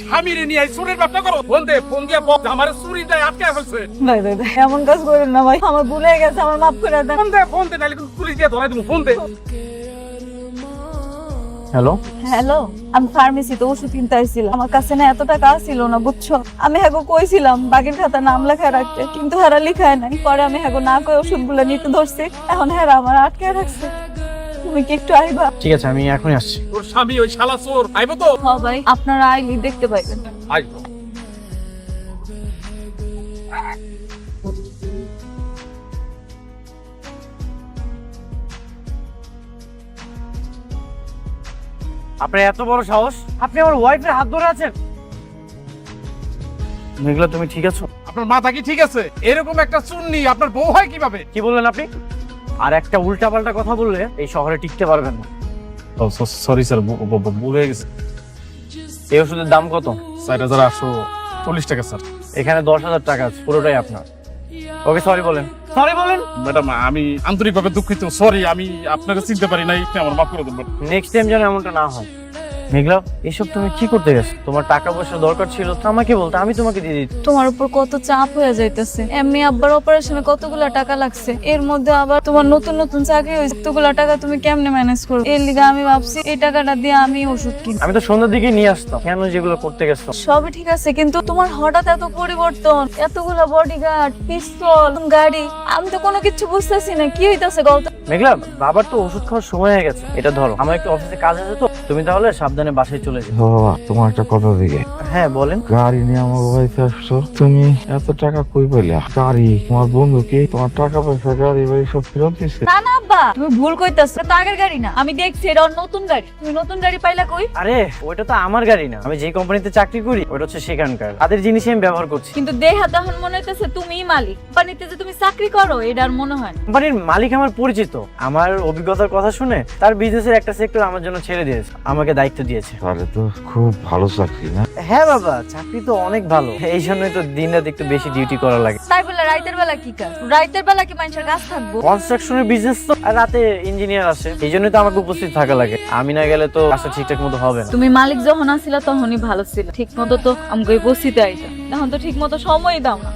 স্বামীরে নিয়ে চুরির ব্যবসা করো? ফোন দে, ফোন দিয়ে বল আমার চুরি যায় আটকে ফেলছে। ভাই ভাই ভাই এমন কাজ করেন না ভাই, আমার ভুলে গেছে, আমার মাফ করে দেন। ফোন দে নাহলে কিন্তু পুলিশ দিয়ে ধরাই দেবো। ফোন দে। হ্যালো, হ্যালো, আমি ফার্মেসিতে ওষুধ কিনতে আসছিলাম। আমার কাছে না এত টাকা ছিল না, বুঝছো? আমি হ্যাগো কইছিলাম বাগের খাতা নাম লেখা রাখতে, কিন্তু হারা লিখায় নাই। পরে আমি হ্যাগো না কই ওষুধগুলো নিতে ধরছি, এখন হেরা আমার আটকে রাখছে। তুমি কি একটু আইবা? ঠিক আছে, আমি এখনই আসছি। তোর স্বামী ওই শালা চোর, আইবো তো? হ্যাঁ ভাই, আপনারা আইলি দেখতে পাইবেন। আইবো। আপনার এত বড় সাহস, আপনি আমার ওয়াইফের হাত ধরে আছেন? মেঘলা, তুমি ঠিক আছো? আপনার মাথা কি ঠিক আছে? এরকম একটা চুন্নি আপনার বউ হয় কিভাবে? কি বললেন আপনি? আর একটা উল্টাপাল্টা কথা বললে এই শহরে টিকতে পারবেন না। সরি স্যার, ভুলে গেছে। এই ওষুধের দাম কত? 4840 টাকা স্যার। এখানে 10,000 টাকা আছে, পুরোটাই আপনার। ওকে সরি বলেন, সরি বলেন। ম্যাডাম আমি আন্তরিকভাবে দুঃখিত, সরি, আমি আপনাকে চিনতে পারি নাই, আমার মাফ করে দেন। নেক্সট টাইম যেন এমনটা না হয়। মেঘলা, এসব তুমি কি করতে গেছো? তোমার টাকা পয়সা দরকার ছিল তো আমাকে বলতে, আমি তোমাকে দিয়ে দিত। তোমার উপর কত চাপ হয়ে যাইতেছে। এমনি আব্বার অপারেশনে কতগুলা টাকা লাগছে, এর মধ্যে আবার তোমার নতুন নতুন চাকরি হয়েছে, এতগুলা টাকা তুমি কেমনে ম্যানেজ করো? এর লিগে আমি ভাবছি এই টাকাটা দিয়ে আমি ওষুধ কিনি। আমি তো সন্ধ্যার দিকে নিয়ে আসতাম, কেন যেগুলো করতে গেছো? সবই ঠিক আছে, কিন্তু তোমার হঠাৎ এত পরিবর্তন, এতগুলা বডিগার্ড, পিস্তল, গাড়ি, আমি তো কোনো কিছু বুঝতেছি না কি হইতাছে গল্প। মেঘলা, বাবার তো ওষুধ খাওয়ার সময় হয়ে গেছে, এটা ধরো। আমার একটু অফিসে কাজ আছে তো, তুমি তাহলে সাবধানে বাসায় চলে যাও। বাবা, তোমার একটা কথা দিকে, হ্যাঁ বলেন। গাড়ি নিয়ে আমার বাড়িতে আসছো, তুমি এত টাকা কই পাইলা? গাড়ি তোমার বন্ধু কি তোমার টাকা পয়সা গাড়ি বাড়ি সব ফেরত দিচ্ছে? না না আব্বা, তুমি ভুল কইতাছো, এটা তো আগের গাড়ি না, আমি দেখছি এটা ওর নতুন গাড়ি। তুমি নতুন গাড়ি পাইলা কই? আরে ওইটা তো আমার গাড়ি না, আমি যে কোম্পানিতে চাকরি করি ওটা হচ্ছে সেখানকার, তাদের জিনিসই আমি ব্যবহার করছি। কিন্তু দেহা তখন মনে হইতেছে তুমিই মালিক, কোম্পানিতে যে তুমি চাকরি করো এটা আর মনে হয় না। কোম্পানির মালিক আমার পরিচিত, আমার অভিজ্ঞতার কথা শুনে তার বিজনেসের একটা সেক্টর আমার জন্য ছেড়ে দিয়েছে, আমাকে দায়িত্ব দিয়েছে। তাহলে তো খুব ভালো চাকরি না? হ্যাঁ বাবা, চাকরি তো অনেক ভালো, এই জন্যই তো দিন রাত একটু বেশি ডিউটি করা লাগে। তাই বলে রাইতের বেলা কি কাজ? রাইতের বেলা কি মানুষের কাজ থাকবো? কনস্ট্রাকশনের বিজনেস তো, আর রাতে ইঞ্জিনিয়ার আসে, এই জন্যই তো আমাকে উপস্থিত থাকা লাগে। আমি না গেলে তো কাজটা ঠিকঠাক মতো হবে না। তুমি মালিক যখন আসিলা তখনই ভালো ছিল, ঠিক মতো তো আমাকে বসিতে আইতা, এখন তো ঠিক মতো সময় দাও না।